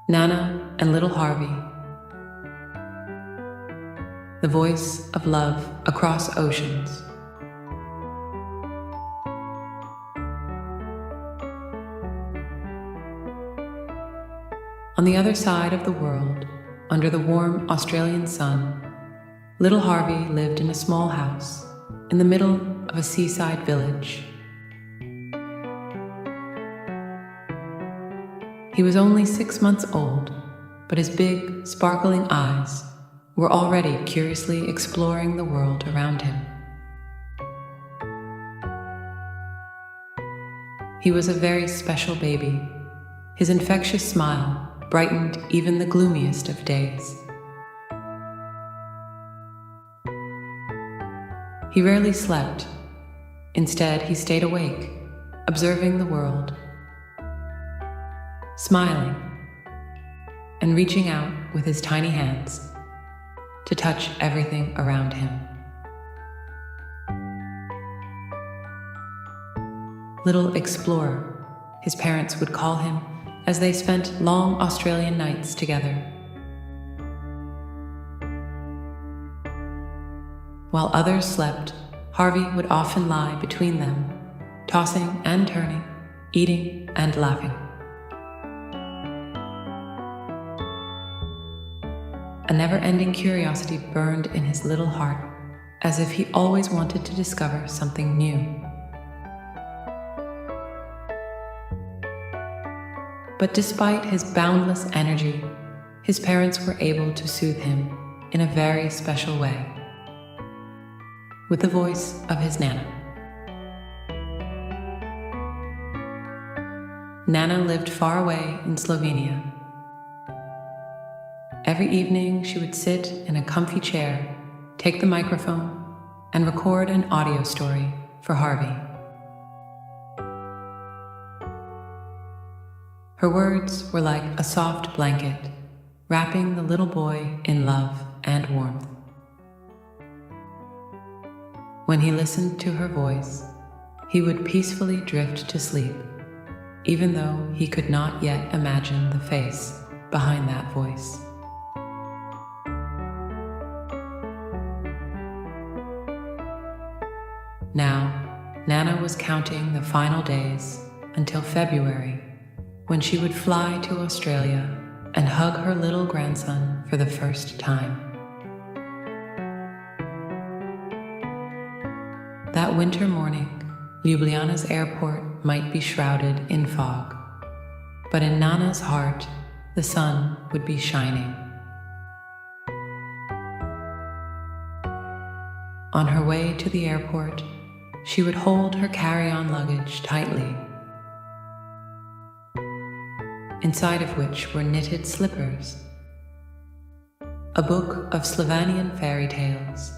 Nana and Little Harvey. The voice of love across oceans. On the other side of the world, under the warm Australian sun, Little Harvey lived in a small house in the middle of a seaside village. He was only 6 months old, but his big, sparkling eyes were already curiously exploring the world around him. He was a very special baby. His infectious smile brightened even the gloomiest of days. He rarely slept. Instead, he stayed awake, observing the world, smiling, and reaching out with his tiny hands to touch everything around him. Little Explorer, his parents would call him, as they spent long Australian nights together. While others slept, Harvey would often lie between them, tossing and turning, eating and laughing. A never-ending curiosity burned in his little heart, as if he always wanted to discover something new. But despite his boundless energy, his parents were able to soothe him in a very special way, with the voice of his Nana. Nana lived far away in Slovenia. Every evening, she would sit in a comfy chair, take the microphone, and record an audio story for Harvey. Her words were like a soft blanket, wrapping the little boy in love and warmth. When he listened to her voice, he would peacefully drift to sleep, even though he could not yet imagine the face behind that voice. Now, Nana was counting the final days until February, when she would fly to Australia and hug her little grandson for the first time. That winter morning, Ljubljana's airport might be shrouded in fog, but in Nana's heart, the sun would be shining. On her way to the airport, she would hold her carry-on luggage tightly, inside of which were knitted slippers, a book of Slovenian fairy tales,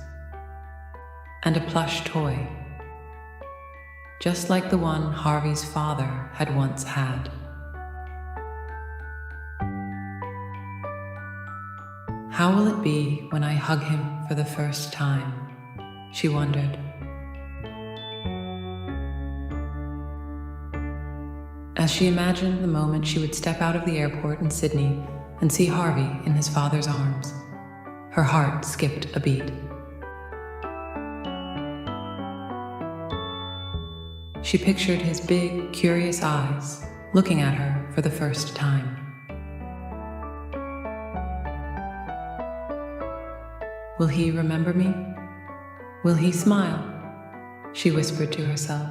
and a plush toy, just like the one Harvey's father had once had. How will it be when I hug him for the first time? She wondered. As she imagined the moment she would step out of the airport in Sydney and see Harvey in his father's arms, her heart skipped a beat. She pictured his big, curious eyes looking at her for the first time. Will he remember me? Will he smile? She whispered to herself,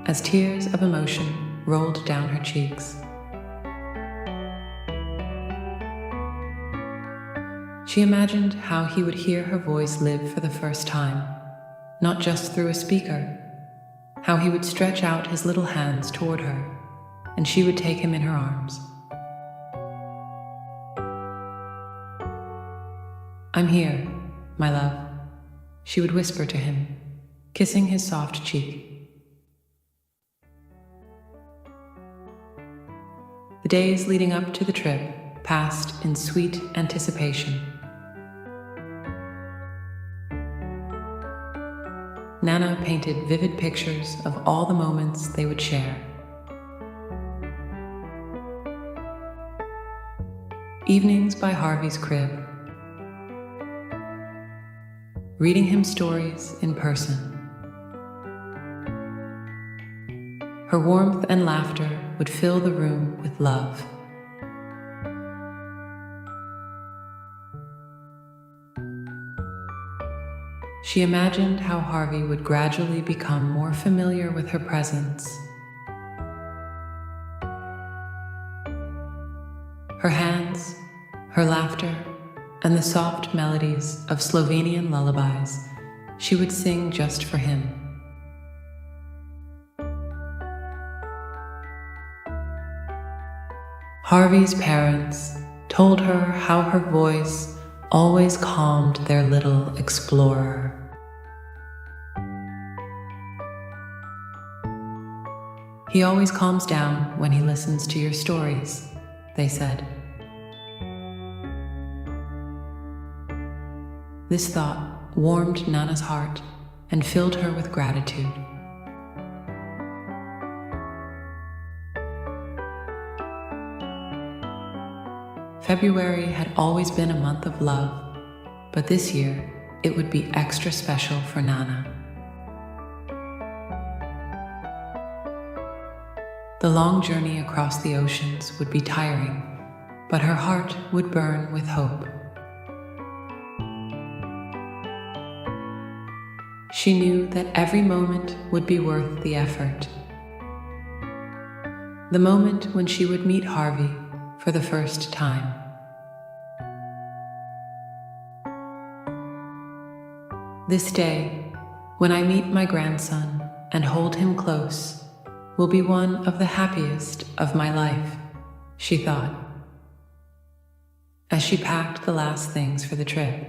as tears of emotion rolled down her cheeks. She imagined how he would hear her voice live for the first time, not just through a speaker, how he would stretch out his little hands toward her, and she would take him in her arms. "I'm here, my love," she would whisper to him, kissing his soft cheek. The days leading up to the trip passed in sweet anticipation. Nana painted vivid pictures of all the moments they would share. evenings by Harvey's crib, reading him stories in person. Her warmth and laughter would fill the room with love. She imagined how Harvey would gradually become more familiar with her presence. Her hands, her laughter, and the soft melodies of Slovenian lullabies she would sing just for him. Harvey's parents told her how her voice always calmed their little explorer. "He always calms down when he listens to your stories," they said. This thought warmed Nana's heart and filled her with gratitude. February had always been a month of love, but this year it would be extra special for Nana. The long journey across the oceans would be tiring, but her heart would burn with hope. She knew that every moment would be worth the effort. The moment when she would meet Harvey for the first time. This day, when I meet my grandson and hold him close, will be one of the happiest of my life, she thought, as she packed the last things for the trip.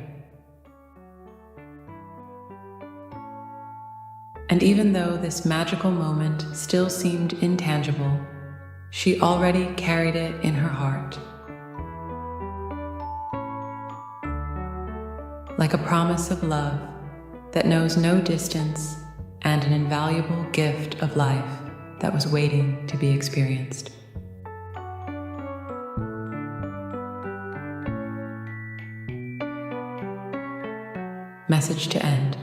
And even though this magical moment still seemed intangible, she already carried it in her heart. Like a promise of love that knows no distance and an invaluable gift of life that was waiting to be experienced. Message to end.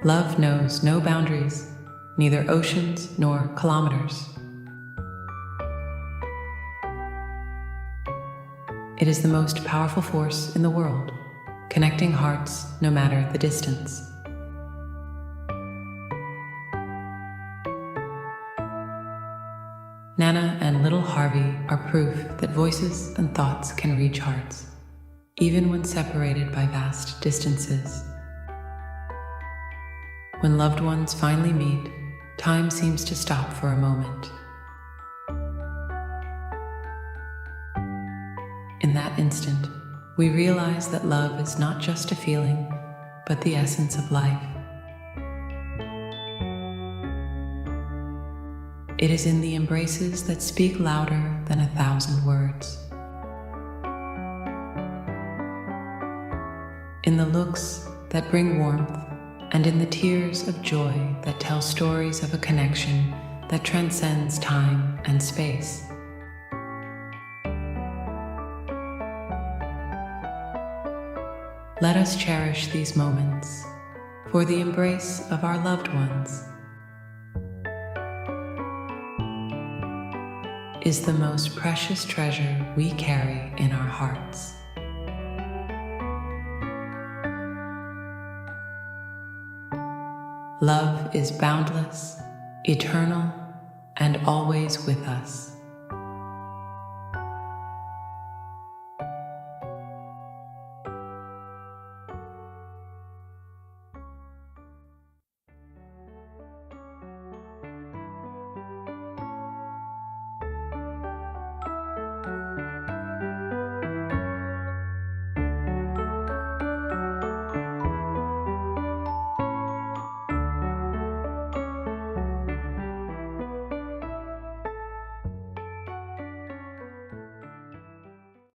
Love knows no boundaries, neither oceans nor kilometers. It is the most powerful force in the world, connecting hearts no matter the distance. Nana and Little Harvey are proof that voices and thoughts can reach hearts, even when separated by vast distances. When loved ones finally meet, time seems to stop for a moment. In that instant, we realize that love is not just a feeling, but the essence of life. It is in the embraces that speak louder than 1,000 words. In the looks that bring warmth, and in the tears of joy that tell stories of a connection that transcends time and space. Let us cherish these moments for the embrace of our loved ones is the most precious treasure we carry in our hearts. Love is boundless, eternal, and always with us.